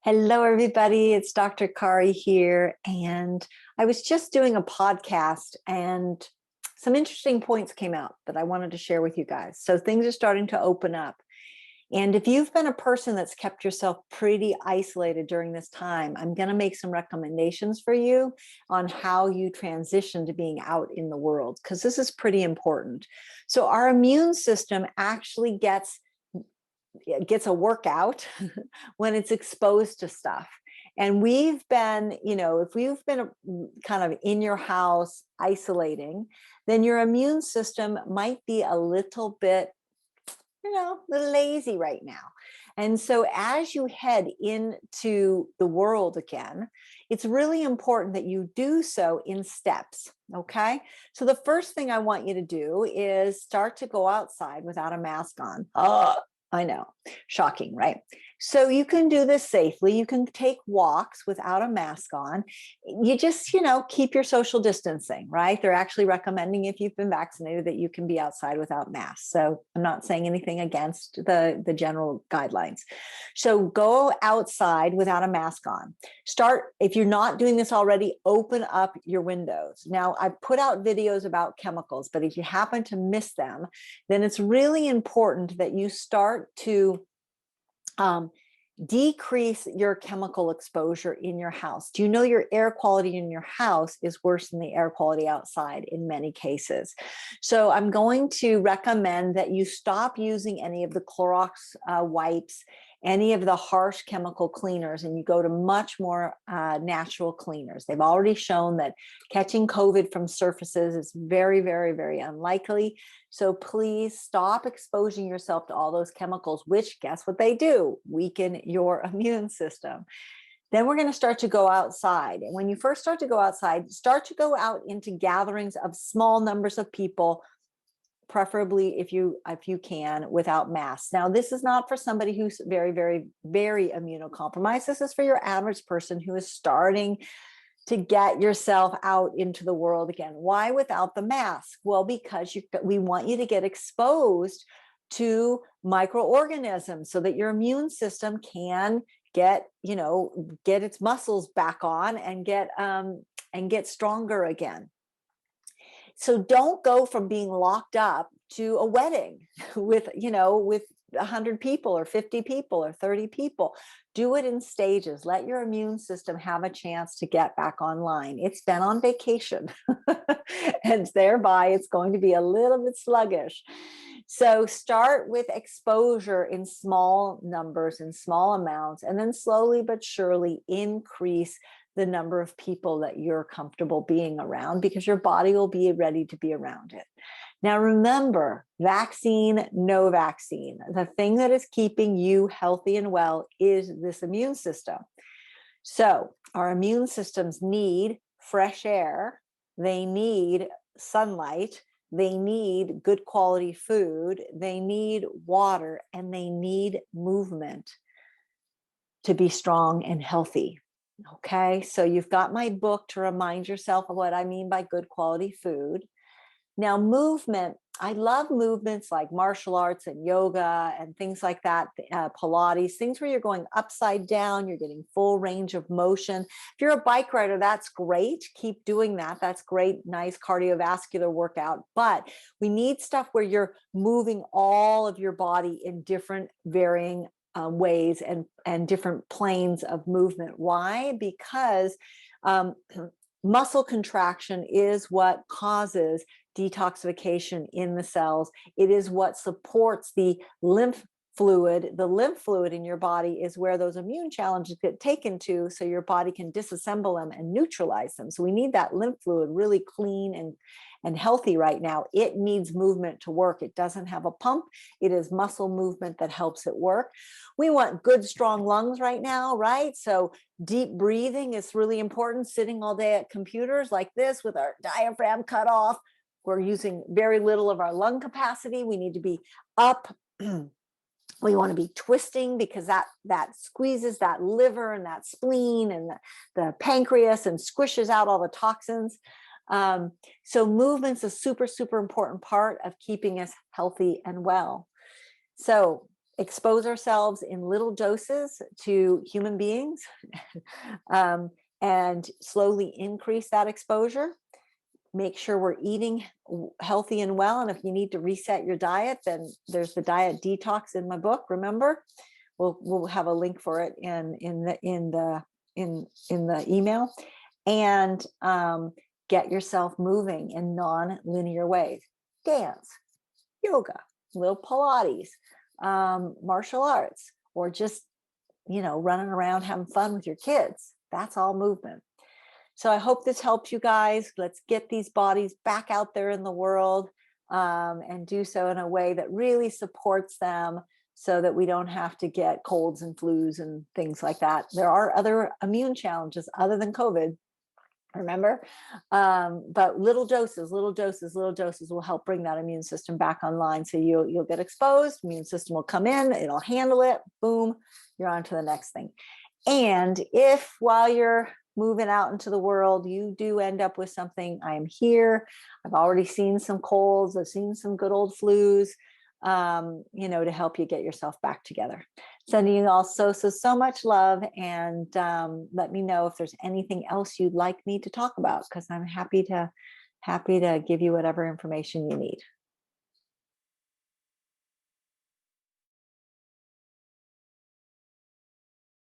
Hello, everybody. It's Dr. Kari here. And I was just doing a podcast and some interesting points came out that I wanted to share with you guys. So things are starting to open up. And if you've been a person that's kept yourself pretty isolated during this time, I'm going to make some recommendations for you on how you transition to being out in the world, because this is pretty important. So our immune system actually gets a workout when it's exposed to stuff. And we've been, if we've been kind of in your house isolating, then your immune system might be a little bit, a little lazy right now. And so as you head into the world again, it's really important that you do so in steps. Okay. So the first thing I want you to do is start to go outside without a mask on. I know, shocking, right? So you can do this safely. You can take walks without a mask on. You just, keep your social distancing, right? They're actually recommending, if you've been vaccinated, that you can be outside without masks. So I'm not saying anything against the general guidelines. So go outside without a mask on. If you're not doing this already, open up your windows. Now, I've put out videos about chemicals, but if you happen to miss them, then it's really important that you start to decrease your chemical exposure in your house. Do you know your air quality in your house is worse than the air quality outside in many cases? So I'm going to recommend that you stop using any of the Clorox wipes, any of the harsh chemical cleaners, and you go to much more natural cleaners. They've already shown that catching COVID from surfaces is very, very, very unlikely. So please stop exposing yourself to all those chemicals, which, guess what they do? Weaken your immune system. Then we're going to start to go outside. And when you first start to go outside, start to go out into gatherings of small numbers of people, preferably if you can, without masks. Now, this is not for somebody who's very, very, very immunocompromised. This is for your average person who is starting to get yourself out into the world again. Why without the mask? Well, because we want you to get exposed to microorganisms so that your immune system can get its muscles back on and get stronger again. So don't go from being locked up to a wedding with 100 people or 50 people or 30 people. Do it in stages. Let your immune system have a chance to get back online. It's been on vacation and thereby it's going to be a little bit sluggish. So start with exposure in small numbers, in small amounts, and then slowly but surely increase the number of people that you're comfortable being around, because your body will be ready to be around it. Now, remember, vaccine, no vaccine. The thing that is keeping you healthy and well is this immune system. So our immune systems need fresh air. They need sunlight. They need good quality food. They need water, and they need movement to be strong and healthy. Okay, so you've got my book to remind yourself of what I mean by good quality food. Now, movement, I love movements like martial arts and yoga and things like that, Pilates, things where you're going upside down, you're getting full range of motion. If you're a bike rider, that's great. Keep doing that. That's great, nice cardiovascular workout. But we need stuff where you're moving all of your body in different varying ways and different planes of movement. Why? Because muscle contraction is what causes detoxification in the cells. It is what supports the lymph fluid. The lymph fluid in your body is where those immune challenges get taken to, so your body can disassemble them and neutralize them. So we need that lymph fluid really clean and healthy right now. It needs movement to work. It doesn't have a pump. It is muscle movement that helps it work. We want good, strong lungs right now, right? So deep breathing is really important. Sitting all day at computers like this with our diaphragm cut off, we're using very little of our lung capacity. We need to be up. We want to be twisting, because that squeezes that liver and that spleen and the pancreas and squishes out all the toxins. So movement's a super, super important part of keeping us healthy and well. So expose ourselves in little doses to human beings and slowly increase that exposure. Make sure we're eating healthy and well. And if you need to reset your diet, then there's the diet detox in my book. Remember, we'll have a link for it in the email. And get yourself moving in non-linear ways. Dance, yoga, little Pilates, martial arts, or just, running around having fun with your kids. That's all movement. So I hope this helps you guys. Let's get these bodies back out there in the world, and do so in a way that really supports them, so that we don't have to get colds and flus and things like that. There are other immune challenges other than COVID, remember? But little doses will help bring that immune system back online. So you'll get exposed, immune system will come in, it'll handle it, boom, you're on to the next thing. And if while you're moving out into the world, you do end up with something, I am here. I've already seen some colds, I've seen some good old flus, to help you get yourself back together. Sending you all so much love, and let me know if there's anything else you'd like me to talk about, because I'm happy to give you whatever information you need.